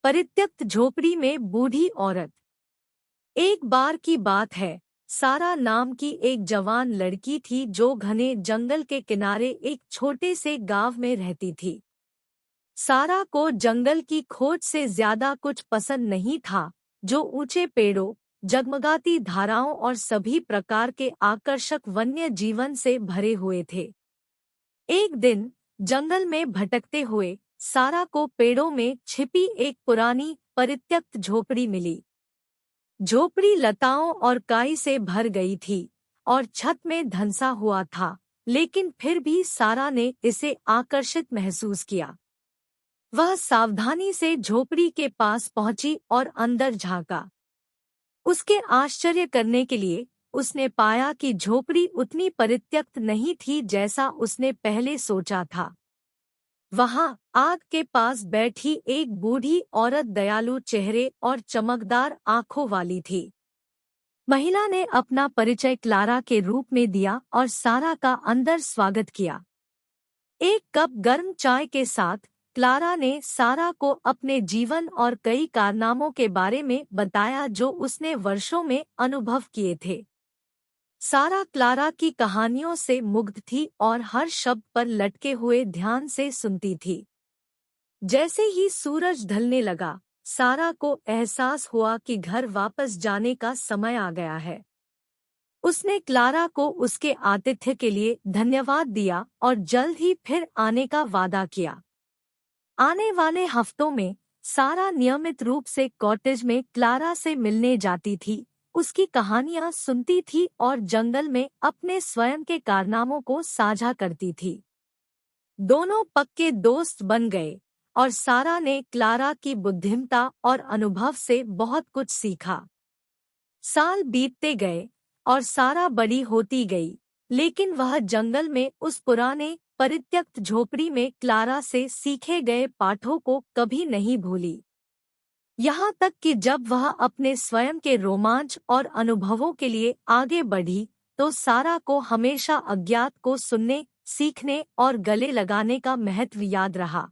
परित्यक्त झोपड़ी में बूढ़ी औरत। एक बार की बात है, सारा नाम की एक जवान लड़की थी जो घने जंगल के किनारे एक छोटे से गांव में रहती थी। सारा को जंगल की खोज से ज्यादा कुछ पसंद नहीं था, जो ऊंचे पेड़ों, जगमगाती धाराओं और सभी प्रकार के आकर्षक वन्य जीवन से भरे हुए थे। एक दिन जंगल में भटकते हुए सारा को पेड़ों में छिपी एक पुरानी परित्यक्त झोपड़ी मिली। झोपड़ी लताओं और काई से भर गई थी और छत में धंसा हुआ था, लेकिन फिर भी सारा ने इसे आकर्षित महसूस किया। वह सावधानी से झोपड़ी के पास पहुंची और अंदर झांका। उसके आश्चर्य करने के लिए उसने पाया कि झोपड़ी उतनी परित्यक्त नहीं थी जैसा उसने पहले सोचा था। वहां आग के पास बैठी एक बूढ़ी औरत दयालु चेहरे और चमकदार आंखों वाली थी। महिला ने अपना परिचय क्लारा के रूप में दिया और सारा का अंदर स्वागत किया। एक कप गर्म चाय के साथ क्लारा ने सारा को अपने जीवन और कई कारनामों के बारे में बताया जो उसने वर्षों में अनुभव किए थे। सारा क्लारा की कहानियों से मुग्ध थी और हर शब्द पर लटके हुए ध्यान से सुनती थी। जैसे ही सूरज ढलने लगा, सारा को एहसास हुआ कि घर वापस जाने का समय आ गया है। उसने क्लारा को उसके आतिथ्य के लिए धन्यवाद दिया और जल्द ही फिर आने का वादा किया। आने वाले हफ्तों में सारा नियमित रूप से कॉटेज में क्लारा से मिलने जाती थी, उसकी कहानियां सुनती थी और जंगल में अपने स्वयं के कारनामों को साझा करती थी। दोनों पक्के दोस्त बन गए और सारा ने क्लारा की बुद्धिमत्ता और अनुभव से बहुत कुछ सीखा। साल बीतते गए और सारा बड़ी होती गई, लेकिन वह जंगल में उस पुराने परित्यक्त झोपड़ी में क्लारा से सीखे गए पाठों को कभी नहीं भूली। यहाँ तक कि जब वह अपने स्वयं के रोमांच और अनुभवों के लिए आगे बढ़ी, तो सारा को हमेशा अज्ञात को सुनने, सीखने और गले लगाने का महत्व याद रहा।